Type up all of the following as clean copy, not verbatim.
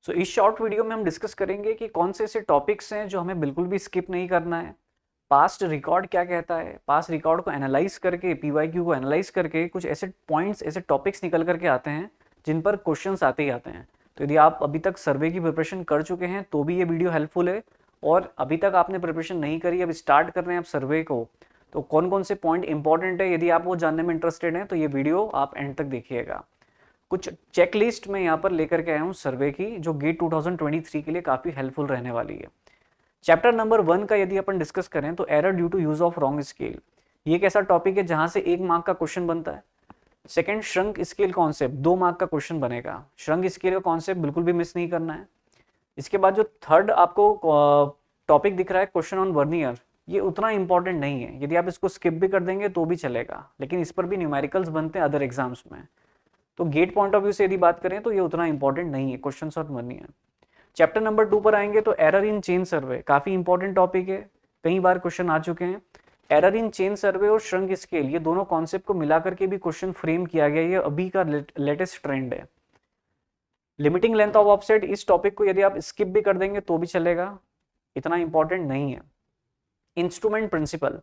सो इस short video में हम डिस्कस करेंगे कि कौन से ऐसे टॉपिक्स हैं जो हमें बिल्कुल भी स्किप नहीं करना है। पास्ट रिकॉर्ड क्या कहता है, पास्ट रिकॉर्ड को एनालाइज करके, पीवाईक्यू को एनालाइज करके कुछ ऐसे पॉइंट्स, ऐसे टॉपिक्स निकल करके आते हैं जिन पर क्वेश्चंस आते ही आते हैं। तो यदि आप अभी तक सर्वे की प्रिपरेशन कर चुके हैं तो भी ये वीडियो हेल्पफुल है, और अभी तक आपने प्रिपरेशन नहीं करी, अब स्टार्ट कर रहे हैं आप सर्वे को, तो कौन कौन से पॉइंट इंपॉर्टेंट है, यदि आप वो जानने में इंटरेस्टेड हैं तो ये वीडियो आप एंड तक देखिएगा। कुछ चेकलिस्ट में यहाँ पर लेकर के आया हूँ सर्वे की, जो गेट 2023 के लिए काफ़ी हेल्पफुल रहने वाली है। चैप्टर नंबर 1 का यदि अपन डिस्कस करें तो error due to use of wrong scale, ये एक ऐसा टॉपिक है जहां से 1 मार्क का क्वेश्चन बनता है। Second, shrunk scale concept, 2 mark का क्वेश्चन बनेगा। श्रंक स्केल का कॉन्सेप्ट बिल्कुल भी मिस नहीं करना है। इसके बाद जो थर्ड आपको टॉपिक दिख रहा है, क्वेश्चन ऑन वर्नियर, ये उतना इंपॉर्टेंट नहीं है, यदि आप इसको स्किप भी कर देंगे तो भी चलेगा, लेकिन इस पर भी न्यूमेरिकल्स बनते हैं अदर एग्जाम्स में। तो गेट पॉइंट ऑफ व्यू से यदि बात करें तो ये उतना इंपॉर्टेंट नहीं है, question on vernier. Chapter number 2 पर आएंगे तो एरर इन चेन सर्वे, काफी इंपॉर्टेंट टॉपिक है, कई बार क्वेश्चन आ चुके हैं। एरर इन चेन सर्वे और श्रंक स्केल, ये दोनों कॉन्सेप्ट को मिलाकर के भी क्वेश्चन फ्रेम किया गया, ये अभी का लेटेस्ट ट्रेंड है। लिमिटिंग लेंथ ऑफ ऑफसेट, इस टॉपिक को यदि आप स्किप भी कर देंगे तो भी चलेगा, इतना इंपॉर्टेंट नहीं है। Instrument principle,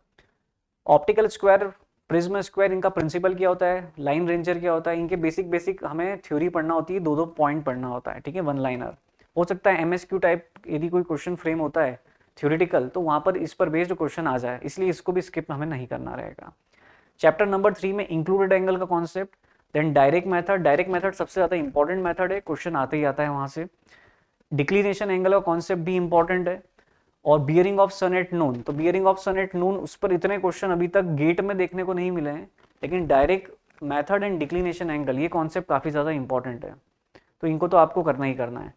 optical square, prism square, इनका प्रिंसिपल क्या होता है, लाइन रेंजर क्या होता है, इनके बेसिक बेसिक हमें थ्योरी पढ़ना होती है, 2-2 पॉइंट पढ़ना होता है, ठीक है, 1 लाइनर। हो सकता है एमएसक्यू टाइप यदि कोई क्वेश्चन फ्रेम होता है थ्योरेटिकल, तो वहाँ पर इस पर बेस्ड क्वेश्चन आ जाए, इसलिए इसको भी स्किप हमें नहीं करना रहेगा। चैप्टर नंबर 3 में इंक्लूडेड एंगल का concept, then direct method, direct method सबसे ज़्यादा इंपॉर्टेंट मेथड है, क्वेश्चन आते ही आता है वहाँ से। डिक्लिनेशन एंगल का कॉन्सेप्ट भी इंपॉर्टेंट है, और bearing of sun at noon, तो bearing of sun at noon, उस पर इतने क्वेश्चन अभी तक गेट में देखने को नहीं मिले हैं, लेकिन direct method and declination angle, ये कॉन्सेप्ट काफ़ी ज़्यादा इंपॉर्टेंट है, तो इनको तो आपको करना ही करना है।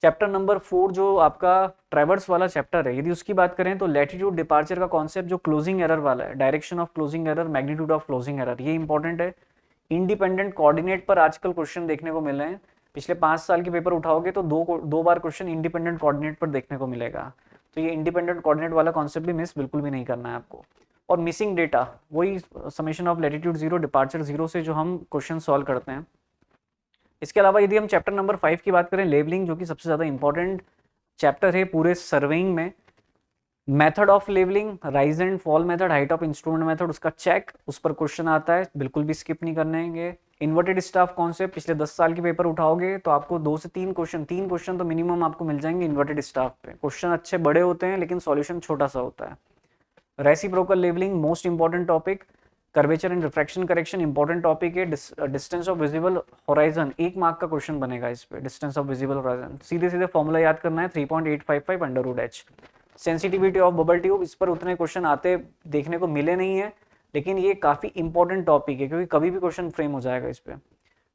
चैप्टर नंबर 4 जो आपका ट्रेवर्स वाला चैप्टर है, यदि उसकी बात करें तो लैटिट्यूड डिपार्चर का कॉन्सेप्ट जो क्लोजिंग एरर वाला है, direction of closing error, magnitude of closing error, ये इंपॉर्टेंट है। इंडिपेंडेंट कोऑर्डिनेट पर आजकल क्वेश्चन देखने को मिल रहे हैं, पिछले 5 साल के पेपर उठाओगे तो दो बार क्वेश्चन इंडिपेंडेंट कोऑर्डिनेट पर देखने को मिलेगा, तो ये इंडिपेंडेंट कोऑर्डिनेट वाला कॉन्सेप्ट भी मिस बिल्कुल भी नहीं करना है आपको। और मिसिंग डेटा, वही समेशन ऑफ लैटिट्यूड 0 डिपार्चर 0 से जो हम क्वेश्चन सॉल्व करते हैं। इसके अलावा यदि हम चैप्टर नंबर 5 की बात करें, लेवलिंग, जो कि सबसे ज़्यादा इंपॉर्टेंट चैप्टर है पूरे सर्वेइंग में। Method of levelling, rise and fall method, height of instrument method, उसका चेक, उस पर क्वेश्चन आता है, बिल्कुल भी स्किप नहीं करने हैं। इन्वर्टेड स्टाफ कॉन्सेप्ट, पिछले 10 साल के पेपर उठाओगे तो आपको 2 से 3 क्वेश्चन, 3 क्वेश्चन तो मिनिमम आपको मिल जाएंगे इन्वर्टेड स्टाफ पे। क्वेश्चन अच्छे बड़े होते हैं लेकिन सॉल्यूशन छोटा सा होता है। Reciprocal levelling, most important topic. Curvature and refraction correction, important topic है। Distance of visible horizon, 1 mark का क्वेश्चन बनेगा इस पे, डिस्टेंस ऑफ विजिबल होराइजन, सीधे सीधे फॉर्मूला याद करना है, 3.855 under root h। Sensitivity of bubble tube, इस पर उतने क्वेश्चन आते देखने को मिले नहीं है, लेकिन ये काफी इंपॉर्टेंट टॉपिक है क्योंकि कभी भी क्वेश्चन फ्रेम हो जाएगा इस पे।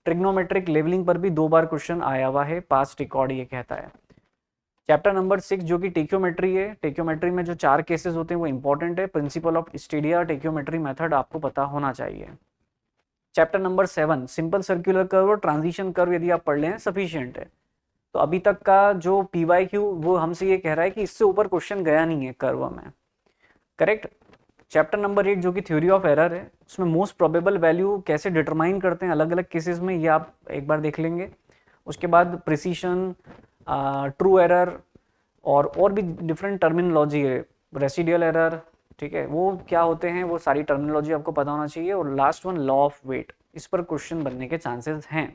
ट्रिग्नोमेट्रिक लेवलिंग पर भी 2 बार क्वेश्चन आया हुआ है, पास्ट रिकॉर्ड ये कहता है। चैप्टर नंबर 6 जो कि टेक्योमेट्री है, टेक्योमेट्री में जो 4 केसेस होते हैं वो इंपॉर्टेंट है। Principle of Stadia, tacheometry method आपको पता होना चाहिए। Chapter number 7 simple circular curve और ट्रांजिशन कर्व, यदि आप पढ़ लें सफिशिएंट है। तो अभी तक का जो पीवाईक्यू वो हमसे ये कह रहा है कि इससे ऊपर क्वेश्चन गया नहीं है कर्व में, करेक्ट। चैप्टर नंबर 8 जो कि थ्योरी ऑफ एरर है, उसमें मोस्ट प्रोबेबल वैल्यू कैसे डिटरमाइन करते हैं अलग अलग केसेस में, ये आप एक बार देख लेंगे। उसके बाद प्रिसीशन, ट्रू एरर, और भी डिफरेंट टर्मिनोलॉजी है, रेसिडियल एरर, ठीक है, वो क्या होते हैं, वो सारी टर्मिनोलॉजी आपको पता होना चाहिए। और last one, law of weight, इस पर क्वेश्चन बनने के चांसेस हैं।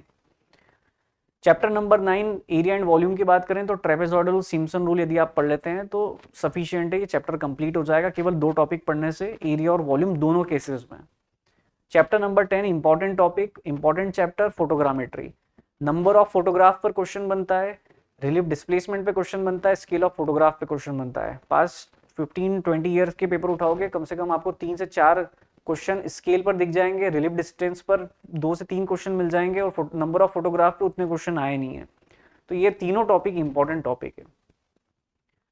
Chapter number 9 area and volume की बात करें तो ट्रेपेजॉइडल सिम्पसन रूल यदि आप पढ़ लेते हैं तो सफिशिएंट है, ये चैप्टर कंप्लीट हो जाएगा केवल 2 टॉपिक पढ़ने से, एरिया और वॉल्यूम दोनों केसेस में। Chapter number 10 important topic, important chapter, photogrammetry, number of photograph पर क्वेश्चन बनता है, रिलीफ डिस्प्लेसमेंट पे क्वेश्चन बनता है, स्केल ऑफ फोटोग्राफ पे क्वेश्चन बनता है। पास्ट 15-20 ईयर्स के पेपर उठाओगे कम से कम आपको 3 से 4 क्वेश्चन स्केल पर दिख जाएंगे, रिलीफ डिस्टेंस पर 2 से 3 क्वेश्चन मिल जाएंगे, और नंबर ऑफ फोटोग्राफ पे उतने क्वेश्चन आए नहीं है। तो ये तीनों टॉपिक इंपॉर्टेंट टॉपिक है।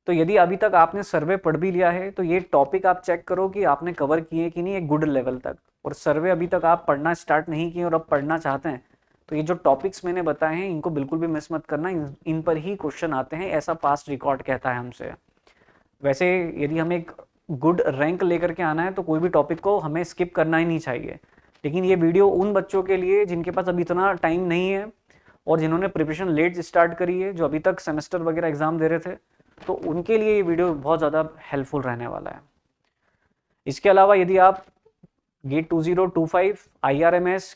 तो यदि अभी तक आपने सर्वे पढ़ भी लिया है तो ये टॉपिक आप चेक करो कि आपने कवर किए कि नहीं एक गुड लेवल तक, और सर्वे अभी तक आप पढ़ना स्टार्ट नहीं किए और अब पढ़ना चाहते हैं तो ये जो टॉपिक्स मैंने बताए हैं इनको बिल्कुल भी मिस मत करना, इन पर ही क्वेश्चन आते हैं, ऐसा पास्ट रिकॉर्ड कहता है हमसे। वैसे यदि हमें एक गुड रैंक लेकर के आना है तो कोई भी टॉपिक को हमें स्किप करना ही नहीं चाहिए, लेकिन ये वीडियो उन बच्चों के लिए जिनके पास अभी इतना टाइम नहीं है और जिन्होंने प्रिपरेशन लेट स्टार्ट करी है, जो अभी तक सेमेस्टर वगैरह एग्जाम दे रहे थे, तो उनके लिए ये वीडियो बहुत ज़्यादा हेल्पफुल रहने वाला है। इसके अलावा यदि आप गेट 2025 IRMS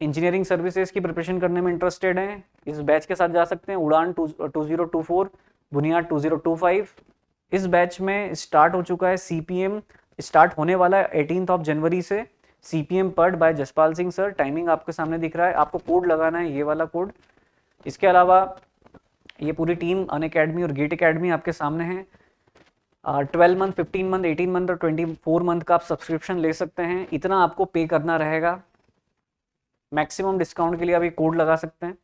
इंजीनियरिंग सर्विसेज की प्रिपरेशन करने में इंटरेस्टेड हैं, इस बैच के साथ जा सकते हैं। उड़ान 2024, बुनियाद 2025। इस बैच में स्टार्ट हो चुका है CPM, स्टार्ट होने वाला है 18 जनवरी से। CPM पढ़ by Jaspal Singh sir, timing आपके सामने दिख रहा है, आपको कोड लगाना है, ये वाला कोड। इसके अलावा ये पूरी टीम अनअकैडमी और गेट अकेडमी आपके सामने है। 12 मंथ, 15 मंथ, 18 मंथ और 24 मंथ का आप सब्सक्रिप्शन ले सकते हैं, इतना आपको पे करना रहेगा। मैक्सिमम डिस्काउंट के लिए आप ये कोड लगा सकते हैं।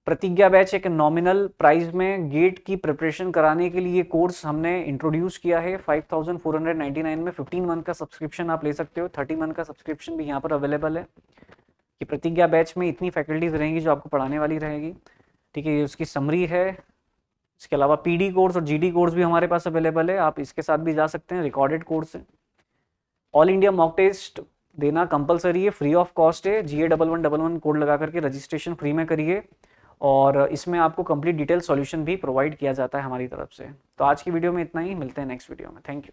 प्रतिज्ञा बैच एक नॉमिनल प्राइस में गेट की प्रिपरेशन कराने के लिए कोर्स हमने इंट्रोड्यूस किया है 5499 में। 15 मंथ का सब्सक्रिप्शन आप ले सकते हो, 30 मंथ का सब्सक्रिप्शन भी यहाँ पर अवेलेबल है। कि प्रतिज्ञा बैच में इतनी फैकल्टीज रहेंगी जो आपको पढ़ाने वाली रहेगी, ठीक है, ये उसकी समरी है। इसके अलावा PD कोर्स और GD कोर्स भी हमारे पास अवेलेबल है, आप इसके साथ भी जा सकते हैं, रिकॉर्डेड कोर्स है। ऑल इंडिया मॉक टेस्ट देना कंपलसरी है, फ्री ऑफ कॉस्ट है। GA1111 कोड लगा करके रजिस्ट्रेशन फ्री में करिए, और इसमें आपको कंप्लीट डिटेल सॉल्यूशन भी प्रोवाइड किया जाता है हमारी तरफ से। तो आज की वीडियो में इतना ही, मिलते हैं नेक्स्ट वीडियो में। Thank you.